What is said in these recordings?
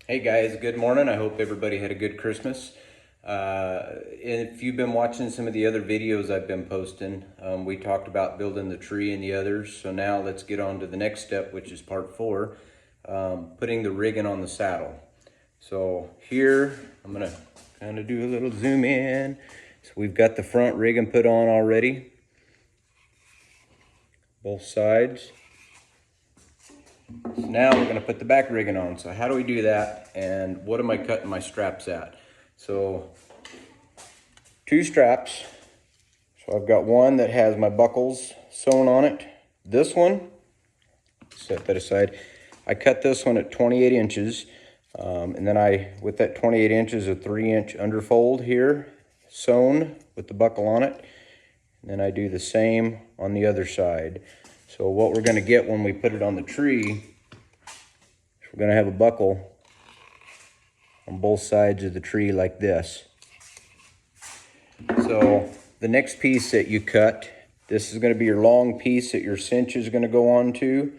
Hey guys, good morning. I hope everybody had a good Christmas. If you've been watching some of the other videos I've been posting, we talked about building the tree and the others. So now let's get on to the next step, which is part 4, putting the rigging on the saddle. So here, I'm gonna kind of do a little zoom in. So we've got the front rigging put on already, both sides. So now we're going to put the back rigging on. So how do we do that, and what am I cutting my straps at? So 2 straps. So I've got one that has my buckles sewn on it. This one, set that aside. I cut this one at 28 inches. And then with that 28 inches, a 3-inch underfold here, sewn with the buckle on it. And then I do the same on the other side. So what we're going to get when we put it on the tree, we're going to have a buckle on both sides of the tree like this. So the next piece that you cut, this is going to be your long piece that your cinch is going to go onto.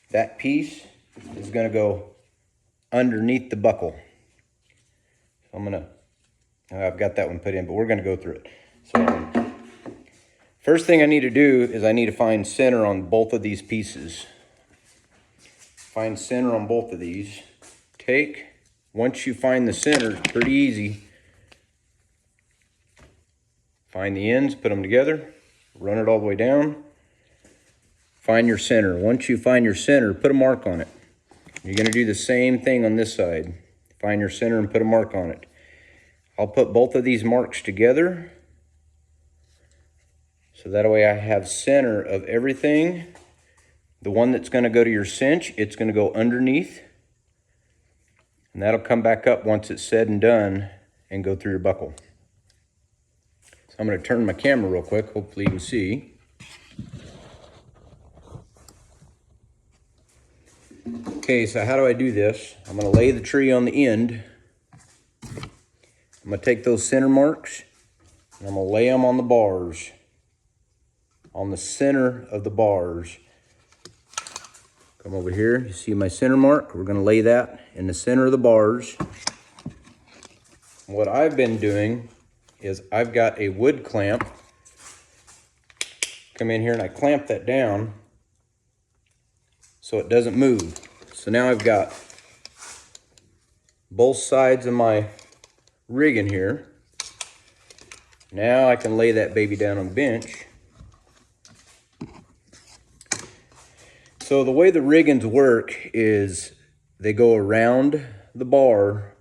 That piece is going to go underneath the buckle. So I've got that one put in, but we're going to go through it. So first thing I need to do is I need to find center on both of these pieces. Find center on both of these. Once you find the center, it's pretty easy. Find the ends, put them together, run it all the way down. Find your center. Once you find your center, put a mark on it. You're going to do the same thing on this side. Find your center and put a mark on it. I'll put both of these marks together, so that way I have center of everything. The one that's going to go to your cinch, it's going to go underneath. And that'll come back up once it's said and done and go through your buckle. So I'm going to turn my camera real quick. Hopefully you can see. Okay, so how do I do this? I'm going to lay the tree on the end. I'm going to take those center marks and I'm going to lay them on the bars. On the center of the bars. Come over here, you see my center mark? We're gonna lay that in the center of the bars. What I've been doing is I've got a wood clamp. Come in here and I clamp that down so it doesn't move. So now I've got both sides of my rigging here. Now I can lay that baby down on the bench. So the way the riggings work is they go around the bar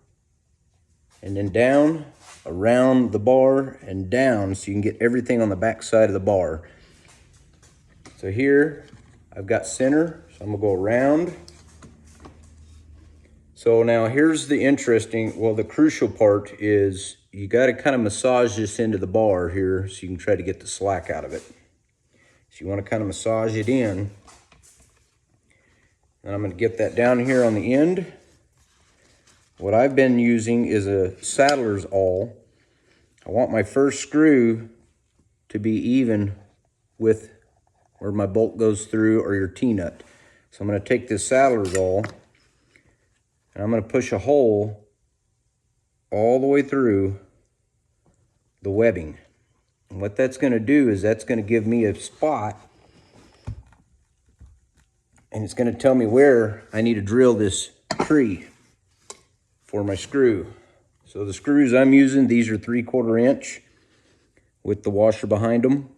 and then down, around the bar and down, so you can get everything on the back side of the bar. So here I've got center, so I'm gonna go around. So now here's the crucial part is you gotta kind of massage this into the bar here so you can try to get the slack out of it. So you wanna kind of massage it in. And I'm going to get that down here on the end. What I've been using is a saddler's awl. I want my first screw to be even with where my bolt goes through or your T-nut. So I'm going to take this saddler's awl and I'm going to push a hole all the way through the webbing. And what that's going to do is that's going to give me a spot, and it's going to tell me where I need to drill this tree for my screw. So the screws I'm using, these are 3/4 inch with the washer behind them.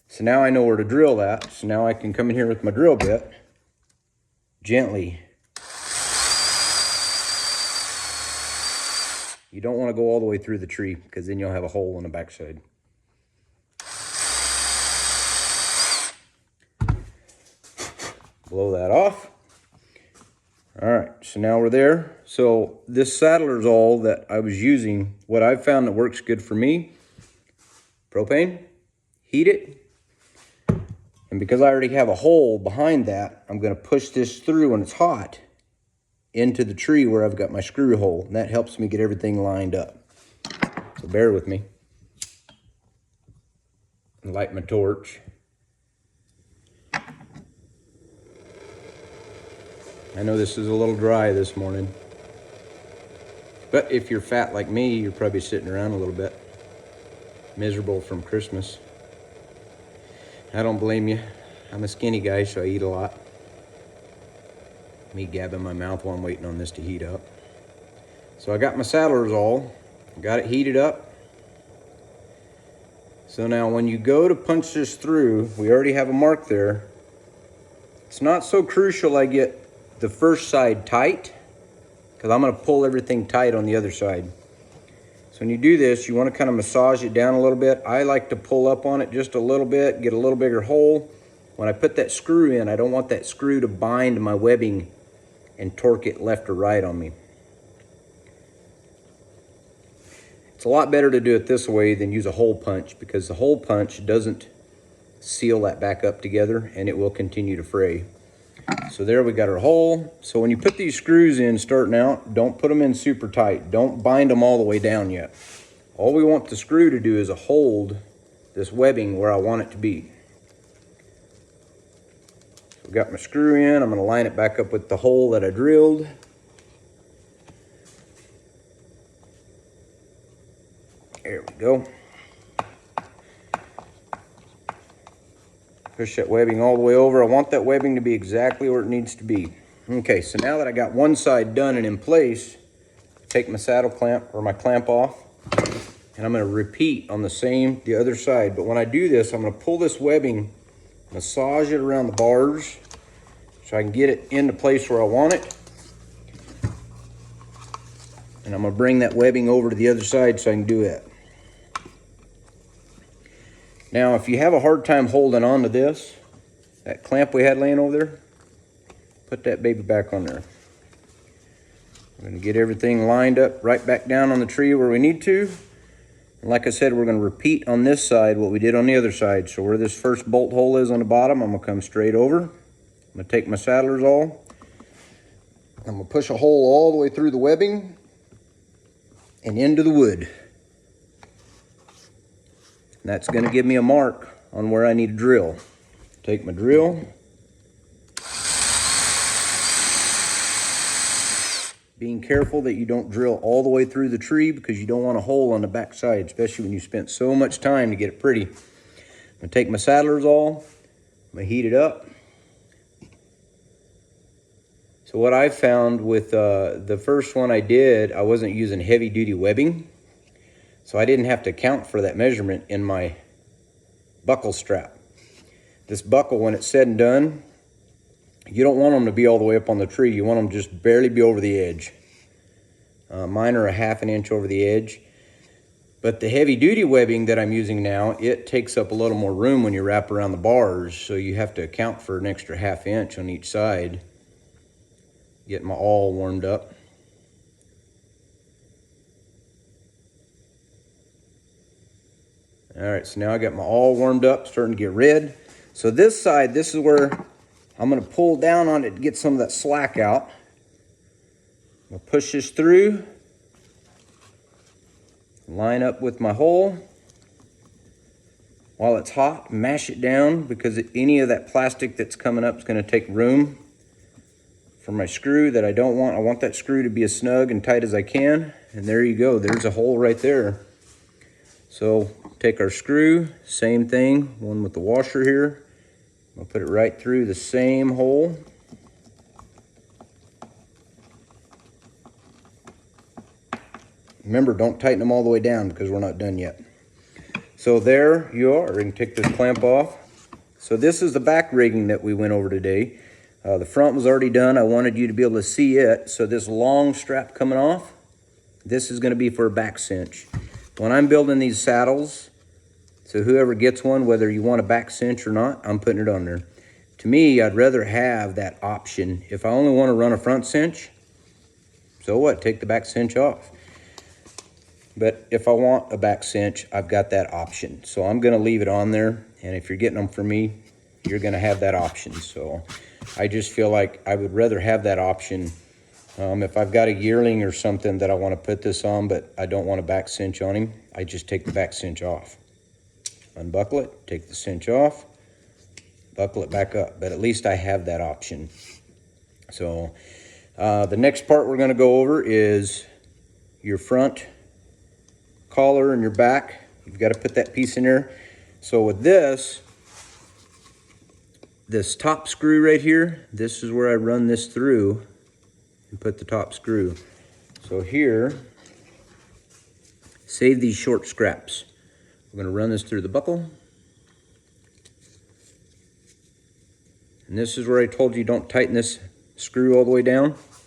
So now I know where to drill that. So now I can come in here with my drill bit, gently. You don't want to go all the way through the tree because then you'll have a hole in the backside. Blow that off. All right, so now we're there. So this saddler's awl that I was using, what I've found that works good for me, propane, heat it. And because I already have a hole behind that, I'm gonna push this through when it's hot into the tree where I've got my screw hole. And that helps me get everything lined up. So bear with me. Light my torch. I know this is a little dry this morning, but if you're fat like me, you're probably sitting around a little bit, miserable from Christmas. I don't blame you. I'm a skinny guy, so I eat a lot. Me gabbing my mouth while I'm waiting on this to heat up. So I got my saddlers all, got it heated up. So now when you go to punch this through, we already have a mark there. It's not so crucial I get the first side tight, because I'm going to pull everything tight on the other side. So when you do this, you want to kind of massage it down a little bit. I like to pull up on it just a little bit, get a little bigger hole. When I put that screw in, I don't want that screw to bind my webbing and torque it left or right on me. It's a lot better to do it this way than use a hole punch, because the hole punch doesn't seal that back up together and it will continue to fray. So there we got our hole. So when you put these screws in starting out, don't put them in super tight. Don't bind them all the way down yet. All we want the screw to do is hold this webbing where I want it to be. So I've got my screw in. I'm going to line it back up with the hole that I drilled. There we go. Push that webbing all the way over. I want that webbing to be exactly where it needs to be. Okay, so now that I got one side done and in place, take my saddle clamp or my clamp off, and I'm going to repeat on the other side. But when I do this, I'm going to pull this webbing, massage it around the bars so I can get it into place where I want it. And I'm going to bring that webbing over to the other side so I can do it. Now, if you have a hard time holding on to this, that clamp we had laying over there, put that baby back on there. We're going to get everything lined up right back down on the tree where we need to. And like I said, we're going to repeat on this side what we did on the other side. So where this first bolt hole is on the bottom, I'm going to come straight over. I'm going to take my saddlers all. I'm going to push a hole all the way through the webbing and into the wood. And that's going to give me a mark on where I need to drill. Take my drill. Being careful that you don't drill all the way through the tree, because you don't want a hole on the back side, especially when you spent so much time to get it pretty. I'm going to take my saddlers all. I'm going to heat it up. So what I found with the first one I did, I wasn't using heavy duty webbing. So I didn't have to account for that measurement in my buckle strap. This buckle, when it's said and done, you don't want them to be all the way up on the tree. You want them just barely be over the edge. Mine are a ½ inch over the edge. But the heavy duty webbing that I'm using now, it takes up a little more room when you wrap around the bars. So you have to account for an extra ½ inch on each side. Get my awl warmed up. All right, so now I got my awl warmed up, starting to get red. So this side, this is where I'm going to pull down on it to get some of that slack out. I'm going to push this through, line up with my hole. While it's hot, mash it down, because any of that plastic that's coming up is going to take room for my screw that I don't want. I want that screw to be as snug and tight as I can. And there you go, there's a hole right there. So take our screw, same thing, one with the washer here. I'll put it right through the same hole. Remember, don't tighten them all the way down, because we're not done yet. So there you are. You can take this clamp off. So this is the back rigging that we went over today. The front was already done. I wanted you to be able to see it. So this long strap coming off, this is going to be for a back cinch. When I'm building these saddles, so whoever gets one, whether you want a back cinch or not, I'm putting it on there. To me, I'd rather have that option. If I only want to run a front cinch, so what? Take the back cinch off. But if I want a back cinch, I've got that option. So I'm going to leave it on there. And if you're getting them from me, you're going to have that option. So I just feel like I would rather have that option. If I've got a yearling or something that I want to put this on, but I don't want a back cinch on him, I just take the back cinch off. Unbuckle it, take the cinch off, buckle it back up. But at least I have that option. So the next part we're going to go over is your front collar and your back. You've got to put that piece in there. So with this top screw right here, this is where I run this through and put the top screw. So here, save these short scraps. We're going to run this through the buckle. And this is where I told you don't tighten this screw all the way down.